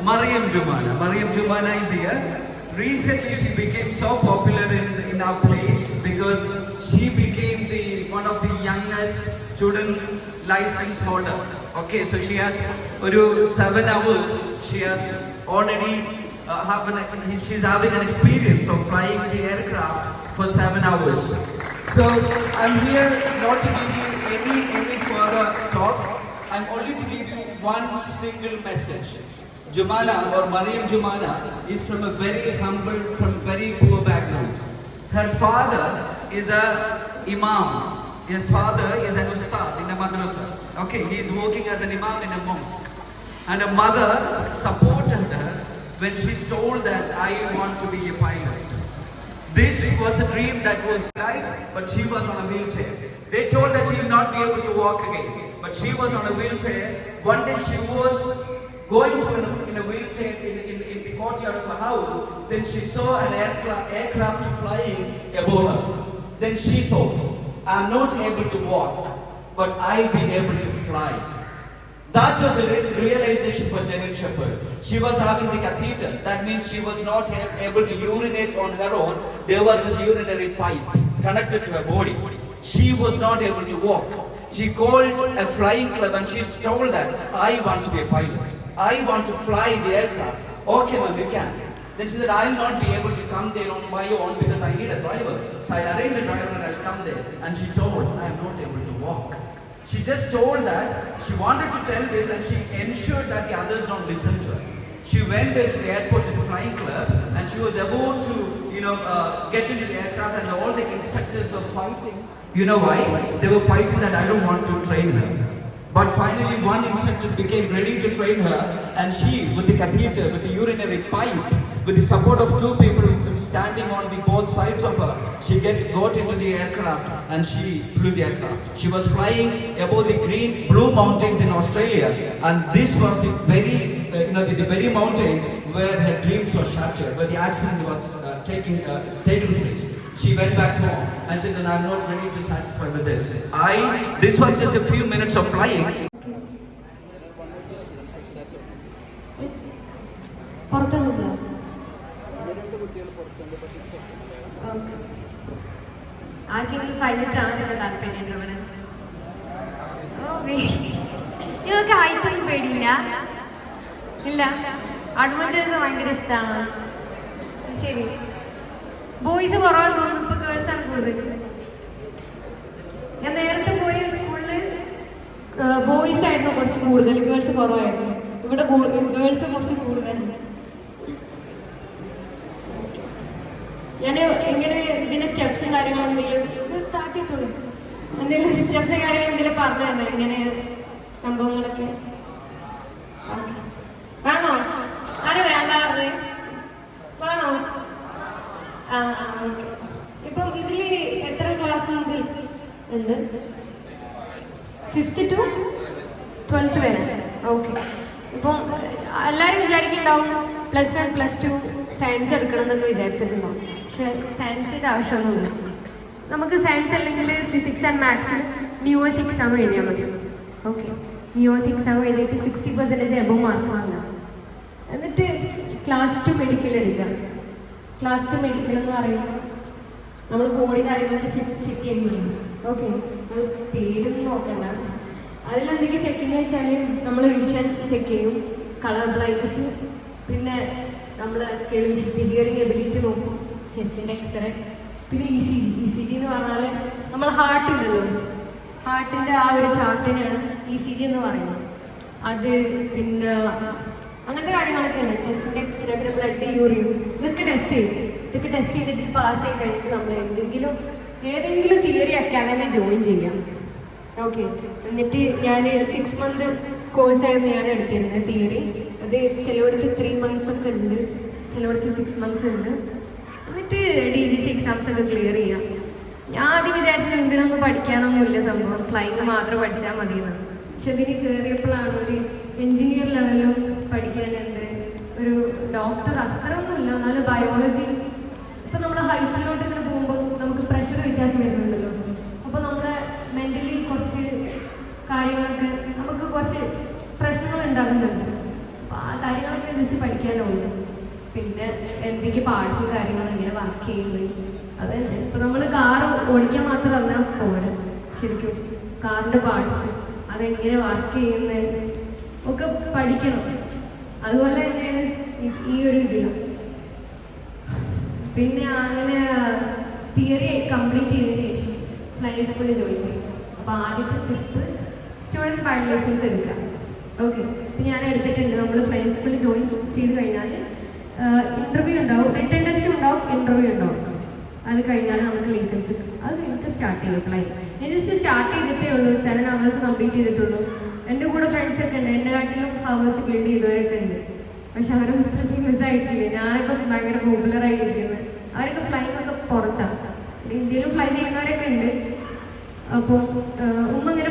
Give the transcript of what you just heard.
Mariam Jumana. Mariam Jumana is here. Recently, she became so popular in our place because she became one of the youngest student license holder. Okay, so she has 7 hours. She has already she's having an experience of flying the aircraft for 7 hours. So I'm here not to give you any further talk. I'm only to give you one single message. Jumana or Mariam Jumana is from a very humble, from very poor background. Her father is a imam. Her father is an ustad in a madrasa. Okay, he is working as an imam in a mosque. And her mother supported her when she told that I want to be a pilot. This was a dream that was life, but she was on a wheelchair. They told that she will not be able to walk again, but she was on a wheelchair. One day she was going in a wheelchair in the courtyard of her house. Then she saw an aircraft flying above her. Then she thought, I'm not able to walk, but I'll be able to fly. That was a realization for Janine Shepherd. She was having the catheter. That means she was not able to urinate on her own. There was this urinary pipe connected to her body. She was not able to walk. She called a flying club and she told that I want to be a pilot. I want to fly the aircraft. Okay, ma'am, you can. Then she said, I will not be able to come there on my own because I need a driver. So I'll arrange a driver and I'll come there. And she told, I am not able to walk. She just told that she wanted to tell this and she ensured that the others don't listen to her. She went there to the airport to the flying club and she was about to, get into the aircraft and all the instructors were fighting. You know why? They were fighting that I don't want to train her. But finally one instructor became ready to train her and she, with the catheter, with the urinary pipe, with the support of 2 people standing on the both sides of her, she got into the aircraft and she flew the aircraft. She was flying above the blue mountains in Australia, and this was the very mountain where her dreams were shattered, where the accident was taking place. She went back home and said that I'm not ready to satisfy with this. This was just a few minutes of flying. ആർക്കെങ്കിലും pilot ആവാനൊക്കെ താല്പര്യമുണ്ടോ ഇവിടെ? നിങ്ങൾക്ക് ഹൈറ്റൊന്നും പേടിയില്ല? ഇല്ല, adventures ഭയങ്കര ഇഷ്ടമാണ്. ശരി, boys കുറവാന്ന് തോന്നുന്നു, ഇപ്പൊ ഗേൾസ് ആണ് കൂടുതൽ. ഞാൻ നേരത്തെ പോയ സ്കൂളില് ബോയ്സ് ആയിരുന്നു കുറച്ച് കൂടുതൽ, ഗേൾസ് കുറവായിരുന്നു. ഇവിടെ ഗേൾസ് കുറച്ച് കൂടുതലുണ്ട്. ഞാൻ എങ്ങനെ ഇതിന്റെ സ്റ്റെപ്സും കാര്യങ്ങളും എന്തെങ്കിലും താത്തിട്ടുള്ളൂ, എന്തെങ്കിലും സ്റ്റെപ്സും കാര്യങ്ങളും എന്തെങ്കിലും പറഞ്ഞു തന്നെ ഇങ്ങനെ സംഭവങ്ങളൊക്കെ വേണോ? ആരും വേണ്ടാറ് വേണോ? ഓക്കെ. ഇപ്പം ഇതില് എത്ര ക്ലാസ് മുതൽ ഉണ്ട്? 5th to 12th വരെ. ഓക്കെ. ഇപ്പം എല്ലാവരും വിചാരിക്കുന്നുണ്ടാവും +1 +2 സയൻസ് എടുക്കണം എന്നൊക്കെ വിചാരിച്ചിട്ടുണ്ടാവും. പക്ഷെ സയൻസിൻ്റെ ആവശ്യമൊന്നുമില്ല. നമുക്ക് സയൻസ് അല്ലെങ്കിൽ ഫിസിക്സ് ആൻഡ് മാത്സിൽ NEOS എക്സാം എഴുതിയാൽ മതി. ഓക്കെ, NEOS എക്സാം എഴുതിയിട്ട് 60% എബോവ് മാർക്ക് വാങ്ങാം. എന്നിട്ട് ക്ലാസ് 2 മെഡിക്കൽ എടുക്കുക. ക്ലാസ് 2 മെഡിക്കൽ എന്ന് പറയുമ്പോൾ നമ്മൾ ബോഡി കാര്യങ്ങളൊക്കെ ചെക്ക് ചെയ്യുന്നു. ഓക്കെ, അത് പേരൊന്നും നോക്കണ്ട. അതിലെന്തൊക്കെ ചെക്കിങ് വെച്ചാൽ നമ്മൾ വിഷൻ ചെക്ക് ചെയ്യും, കളർ ബ്ലൈൻഡ്നസ്, പിന്നെ നമ്മൾ കേൾവി ശക്തി, ഹിയറിംഗ് എബിലിറ്റി നോക്കും, ചെസ്റ്റിൻ്റെ എക്സ്റേ, പിന്നെ ECG എന്ന് പറഞ്ഞാൽ നമ്മൾ ഹാർട്ട് ഉണ്ടല്ലോ, ഹാർട്ടിൻ്റെ ആ ഒരു ചാർട്ടിനാണ് ECG എന്ന് പറയുന്നത്. അത് പിന്നെ അങ്ങനത്തെ കാര്യങ്ങളൊക്കെ ഉണ്ട്. ചെസ്റ്റിൻ്റെ എക്സ്റേ, പിന്നെ ബ്ലഡ്, യൂറിൻ, ഇതൊക്കെ ടെസ്റ്റ് ചെയ്യും. ഇതൊക്കെ ടെസ്റ്റ് ചെയ്തിട്ട് പാസ് ചെയ്ത് കഴിഞ്ഞിട്ട് നമ്മൾ ഏതെങ്കിലും തിയറി അക്കാദമി ജോയിൻ ചെയ്യാം. ഓക്കെ, എന്നിട്ട് ഞാൻ 6 month കോഴ്സായിരുന്നു ഞാൻ എടുത്തിരുന്നത് തിയറി. അത് ചിലവിടത്ത് 3 months ഒക്കെ ഉണ്ട്, ചിലവിടത്ത് 6 months ഉണ്ട്. എന്നിട്ട് DGC എക്സാംസ് ഒക്കെ ക്ലിയർ ചെയ്യാം. ഞാൻ ആദ്യം വിചാരിച്ചത് എന്തിനൊന്നും പഠിക്കാനൊന്നുമില്ല, സംഭവം ഫ്ലൈങ് മാത്രം പഠിച്ചാൽ മതിയെന്ന്. പക്ഷെ ഇതിന് കയറിയപ്പോഴാണ് ഒരു എൻജിനീയർ ലെവലിലും പഠിക്കാനുണ്ട്, ഒരു ഡോക്ടർ അത്രയൊന്നുമില്ല, എന്നാലും ബയോളജി. ഇപ്പം നമ്മൾ ഹൈറ്റിലോട്ട് ഇങ്ങനെ പോകുമ്പോൾ നമുക്ക് പ്രഷർ വ്യത്യാസം വരുന്നുണ്ടല്ലോ, അപ്പോൾ നമ്മൾ മെൻ്റലി കുറച്ച് കാര്യങ്ങളൊക്കെ നമുക്ക് കുറച്ച് പ്രശ്നങ്ങൾ ഉണ്ടാകുന്നുണ്ട്. അപ്പോൾ ആ കാര്യങ്ങളൊക്കെ ജസ്റ്റ് പഠിക്കാനുള്ളൂ. പിന്നെ എന്തൊക്കെ പാർട്സും കാര്യങ്ങളും എങ്ങനെ വർക്ക് ചെയ്യുന്നത് അത് തന്നെ. ഇപ്പം നമ്മൾ കാർ ഓടിക്കാൻ മാത്രം അറിഞ്ഞാൽ പോരാ, ശരിക്കും കാറിൻ്റെ പാർട്സ് അതെങ്ങനെ വർക്ക് ചെയ്യുന്നത് ഒക്കെ പഠിക്കണം. അതുപോലെ തന്നെയാണ് ഈ ഒരു ഇതിലും. പിന്നെ അങ്ങനെ തിയറി കംപ്ലീറ്റ് ചെയ്തതിന് ശേഷം ഫ്ലൈ സ്കൂളിൽ ജോയിൻ ചെയ്തു. അപ്പോൾ ആദ്യത്തെ സ്റ്റെപ്പ് സ്റ്റുഡൻറ്റ് പൈലറ്റ് ലൈസൻസ് എടുക്കുക. ഓക്കെ, ഇപ്പം ഞാൻ എടുത്തിട്ടുണ്ട്. നമ്മൾ ഫ്ലൈ സ്കൂളിൽ ജോയിൻ ചെയ്ത് കഴിഞ്ഞാൽ ഇൻ്റർവ്യൂ ഉണ്ടാവും, റിട്ടൺ ടെസ്റ്റ് ഉണ്ടാവും, ഇൻ്റർവ്യൂ ഉണ്ടാവും. അത് കഴിഞ്ഞാൽ നമുക്ക് ലൈസൻസ് കിട്ടും. അത് കഴിഞ്ഞിട്ട് സ്റ്റാർട്ട് ചെയ്യും ഫ്ലൈ. ഞാൻ ജസ്റ്റ് സ്റ്റാർട്ട് ചെയ്തിട്ടേ ഉള്ളൂ, 7 hours കംപ്ലീറ്റ് ചെയ്തിട്ടുള്ളൂ. എൻ്റെ കൂടെ ഫ്രണ്ട്സൊക്കെ ഉണ്ട്, എൻ്റെ കാട്ടിലും ഹവേഴ്സ് ബിൽഡ് ചെയ്തവരൊക്കെ ഉണ്ട്. പക്ഷെ അവരൊന്നും ഇത്ര ഫേമസ് ആയിട്ടില്ല. ഞാനിപ്പം ഭയങ്കര പോപ്പുലർ ആയിട്ടിരിക്കുന്നത്. അവരൊക്കെ ഫ്ലൈങ് ഒക്കെ പുറത്താണ്. ഇന്ത്യയിലും ഫ്ലൈ ചെയ്യുന്നവരൊക്കെ ഉണ്ട്. അപ്പോൾ ഉമ്മ ഇങ്ങനെ